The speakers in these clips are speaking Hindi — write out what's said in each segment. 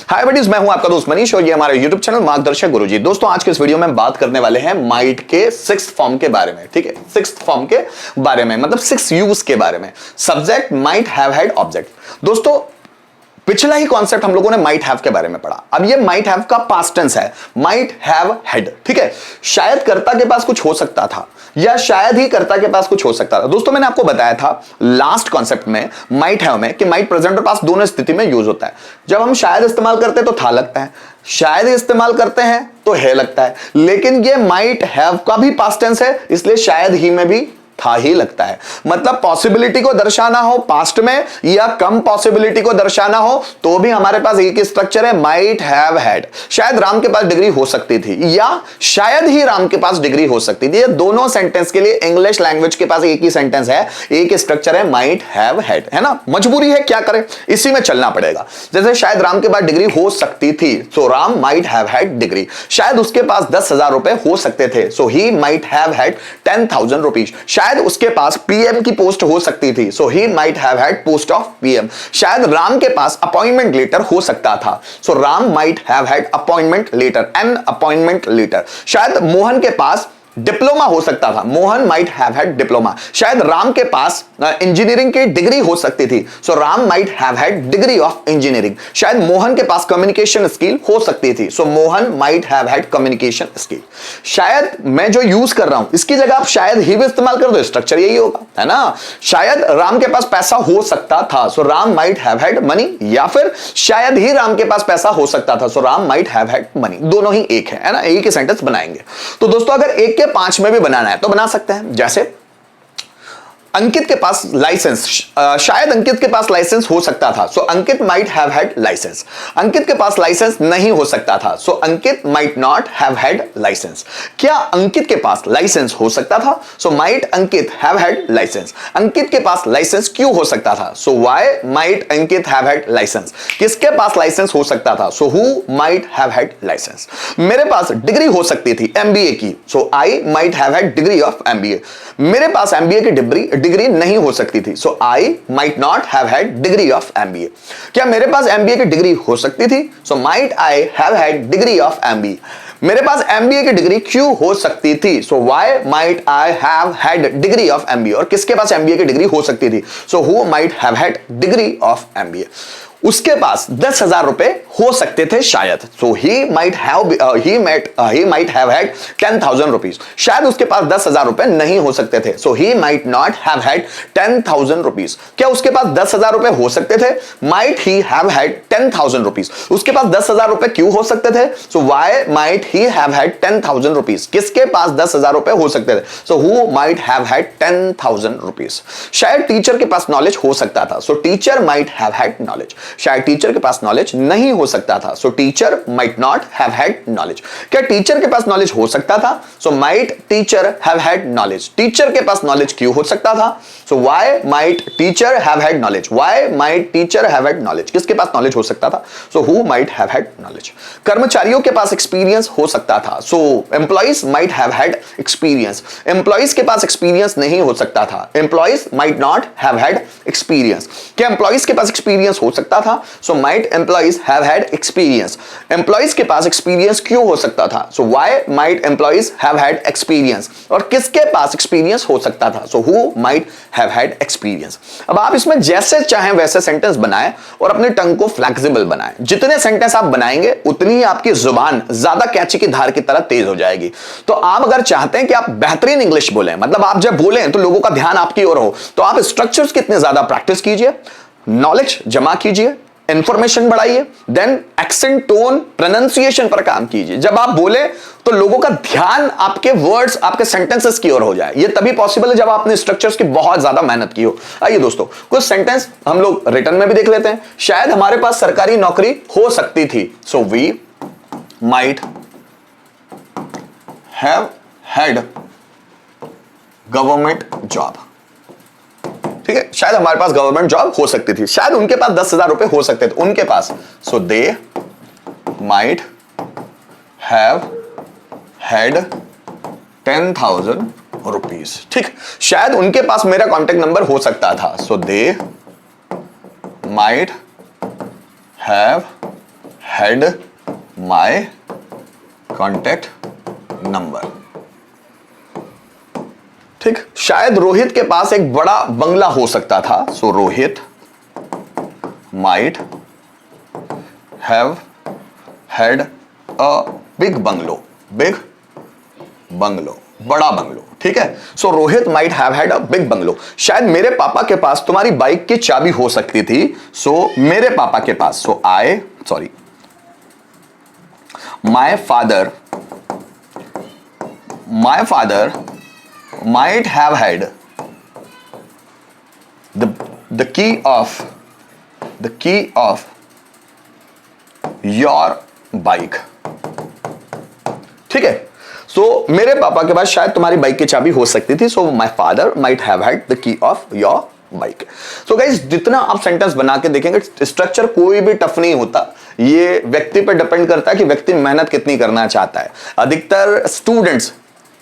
हाय बडीज, मैं हूं आपका दोस्त मनीष और ये हमारा यूट्यूब चैनल मार्गदर्शक गुरुजी। दोस्तों आज के इस वीडियो में हम बात करने वाले हैं माइट के सिक्स्थ फॉर्म के बारे में। ठीक है, सिक्स्थ फॉर्म के बारे में मतलब सिक्स यूज के बारे में। Subject might have had object. दोस्तों पिछला ही कॉन्सेप्ट हम लोगों ने माइट हैव के बारे में पढ़ा। अब ये माइट हैव का पास्ट टेंस है, माइट हैव हैड। ठीक है, शायद कर्ता के पास कुछ हो सकता था या शायद ही कर्ता के पास कुछ हो सकता था। दोस्तों मैंने आपको बताया था लास्ट कॉन्सेप्ट में माइट हैव में कि माइट प्रेजेंट और पास्ट दोनों स्थिति में यूज होता है। जब हम शायद इस्तेमाल करते हैं तो था लगता है, शायद इस्तेमाल करते हैं तो है लगता है, लेकिन ये माइट हैव का भी पास्ट टेंस है, इसलिए शायद ही में भी था ही लगता है। मतलब पॉसिबिलिटी को दर्शाना हो पास्ट में या कम पॉसिबिलिटी को दर्शाना हो तो भी हमारे पास एक ही स्ट्रक्चर है, माइट हैव हैड। शायद राम के पास डिग्री हो सकती थी या शायद ही राम के पास डिग्री हो सकती थी। ये दोनों सेंटेंस के लिए इंग्लिश लैंग्वेज के पास एक ही सेंटेंस है, एक ही स्ट्रक्चर है, माइट हैव हैड। है ना, मजबूरी है, क्या करें, इसी में चलना पड़ेगा। जैसे शायद राम के पास डिग्री हो सकती थी, so Ram might have had degree. शायद उसके पास 10,000 रुपए हो सकते थे, so he might have had 10,000 rupees. शायद उसके पास पीएम की पोस्ट हो सकती थी, so he might have had post of PM. शायद राम के पास अपॉइंटमेंट लेटर हो सकता था, so Ram might have had appointment letter, an appointment letter. शायद मोहन के पास डिप्लोमा हो सकता था, Mohan might have had diploma. शायद राम के पास इंजीनियरिंग की डिग्री हो सकती थी, so Ram might have had degree of engineering. शायद मोहन के पास कम्युनिकेशन स्किल हो सकती थी, so Mohan might have had communication skill. शायद मैं जो यूज कर रहा हूं इसकी जगह आप शायद ही भी इस्तेमाल कर दो, स्ट्रक्चर यही होगा, है ना। शायद राम के पास पैसा हो सकता था, so Ram might have had money, या फिर शायद ही राम के पास पैसा हो सकता था, so Ram might have had money. दोनों ही एक है ना, एक ही सेंटेंस बनाएंगे। तो दोस्तों अगर एक के 5 में भी बनाना है तो बना सकते हैं। जैसे अंकित के पास लाइसेंस, शायद अंकित के पास लाइसेंस हो सकता था, so Ankit might have had license. Ankit के पास लाइसेंस नहीं हो सकता था, so Ankit might not have had license. क्या अंकित के पास लाइसेंस हो सकता था, so might Ankit have had license. Ankit के पास लाइसेंस क्यों हो सकता था, so why might Ankit have had license. किसके पास लाइसेंस हो सकता था, so who might have had license. मेरे पास डिग्री हो सकती थी एमबीए की, so I might have had degree of MBA. मेरे पास एमबीए की डिग्री नहीं हो सकती थी, so I might not have had degree of MBA. क्या मेरे पास एमबीए की डिग्री हो सकती थी, so might I have had degree of MBA. मेरे पास एमबीए की डिग्री क्यों हो सकती थी, so why might I have had degree of MBA. और किसके पास एमबीए की डिग्री हो सकती थी, so who might have had degree of MBA. उसके पास 10,000 रुपए हो सकते थे शायद, so he might have had 10,000 rupees. शायद उसके पास 10,000 रुपए नहीं हो सकते थे, so he might not have had 10,000 rupees. क्या उसके पास 10,000 रुपए हो सकते थे, might he have had 10,000 rupees. उसके पास 10,000 रुपए क्यों हो सकते थे, so why might he have had 10,000 rupees. किसके पास 10,000 रुपए हो सकते थे, सो who might have had 10,000 rupees. शायद टीचर के पास नॉलेज हो सकता था, सो teacher might have had knowledge. शायद टीचर के पास नॉलेज नहीं हो सकता था, सो teacher might not have had knowledge. क्या टीचर के पास नॉलेज हो सकता था, so might teacher have had knowledge. Teacher के पास नॉलेज क्यों हो सकता था, so why might teacher have had knowledge. Why might teacher have had knowledge. किसके पास नॉलेज हो सकता था, so who might have had knowledge. कर्मचारियों के पास एक्सपीरियंस हो सकता था, so employees might have had experience. Employees के पास एक्सपीरियंस नहीं हो सकता था, employees might not have had experience. क्या एम्प्लॉइज के पास एक्सपीरियंस हो सकता था, so might employees have had experience। employees के पास experience क्यों हो सकता था, so why might employees have had experience। और किसके पास experience हो सकता था, so who might have had experience। अब आप इसमें जैसे चाहें वैसे सेंटेंस बनाएं और अपने टंग को फ्लेक्सिबल बनाएं। जितने सेंटेंस आप बनाएंगे उतनी ही आपकी जुबान ज्यादा कैंची की धार की तरह तेज हो जाएगी। तो आप अगर चाहते हैं कि आप बेहतरीन इंग्लिश बोलें, मतलब आप जब बोलें तो लोगों का ध्यान आपकी ओर हो, तो आप स्ट्रक्चर्स कितने ज्यादा प्रैक्टिस कीजिए, नॉलेज जमा कीजिए, इंफॉर्मेशन बढ़ाइए, देन एक्सेंट, टोन, प्रोनाउंसिएशन पर काम कीजिए। जब आप बोले तो लोगों का ध्यान आपके वर्ड्स, आपके सेंटेंसेस की ओर हो जाए। ये तभी पॉसिबल है जब आपने स्ट्रक्चर्स की बहुत ज्यादा मेहनत की हो। आइए दोस्तों कुछ सेंटेंस हम लोग रिटन में भी देख लेते हैं। शायद हमारे पास सरकारी नौकरी हो सकती थी, so we might have had government job. ठीक है, शायद हमारे पास गवर्नमेंट जॉब हो सकती थी। शायद उनके पास 10,000 रुपए हो सकते थे उनके पास, so they might have had 10,000 rupees. ठीक, शायद उनके पास मेरा कॉन्टेक्ट नंबर हो सकता था, so they might have had my contact number. ठीक, शायद रोहित के पास एक बड़ा बंगला हो सकता था। So Rohit might have had a big bungalow, बड़ा बंगलो। ठीक है, so Rohit might have had a big bungalow. शायद मेरे पापा के पास तुम्हारी बाइक की चाबी हो सकती थी। सो मेरे पापा के पास, so my father might have had the key of your bike. ठीक है, सो मेरे पापा के पास शायद तुम्हारी बाइक की चाबी हो सकती थी। So my father might have had the key of your bike. So guys, जितना आप सेंटेंस बना के देखेंगे, स्ट्रक्चर कोई भी टफ नहीं होता। ये व्यक्ति पर डिपेंड करता है कि व्यक्ति मेहनत कितनी करना चाहता है। अधिकतर स्टूडेंट्स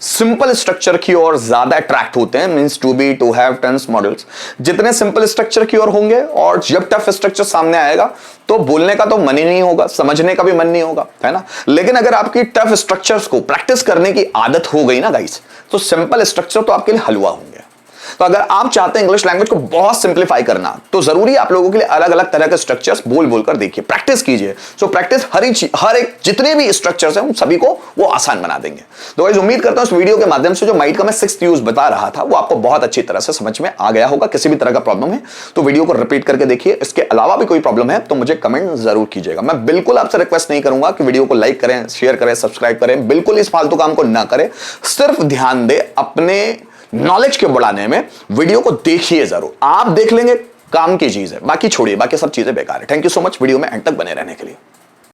सिंपल स्ट्रक्चर की ओर ज्यादा अट्रैक्ट होते हैं, means to have tense models. जितने सिंपल स्ट्रक्चर की ओर होंगे और जब टफ स्ट्रक्चर सामने आएगा तो बोलने का तो मन ही नहीं होगा, समझने का भी मन नहीं होगा, है ना। लेकिन अगर आपकी टफ स्ट्रक्चर्स को प्रैक्टिस करने की आदत हो गई ना गाइस, तो सिंपल स्ट्रक्चर तो आपके लिए हलवा होंगे। तो अगर आप चाहते हैं इंग्लिश लैंग्वेज को बहुत सिंप्लीफाई करना, तो जरूरी आप लोगों के लिए अलग अलग तरह के स्ट्रक्चर्स बोल बोलकर देखिए, प्रैक्टिस कीजिए। सो प्रैक्टिस हर एक जितने भी स्ट्रक्चर्स हैं उन सभी को वो आसान बना देंगे। तो गाइस, उम्मीद करता हूं इस वीडियो के माध्यम से जो माइट का मैं 6th यूज बता रहा था वो आपको बहुत अच्छी तरह से समझ में आ गया होगा। किसी भी तरह का प्रॉब्लम है तो वीडियो को रिपीट करके देखिए। इसके अलावा भी कोई प्रॉब्लम है तो मुझे कमेंट जरूर कीजिएगा। मैं बिल्कुल आपसे रिक्वेस्ट नहीं करूंगा कि वीडियो को लाइक करें, शेयर करें, सब्सक्राइब करें। बिल्कुल इस फालतू काम को ना करें, सिर्फ ध्यान दे अपने नॉलेज के बढ़ाने में। वीडियो को देखिए जरूर, आप देख लेंगे काम की चीज है, बाकी छोड़िए, बाकी सब चीजें बेकार है। Thank you so much video में एंड तक बने रहने के लिए।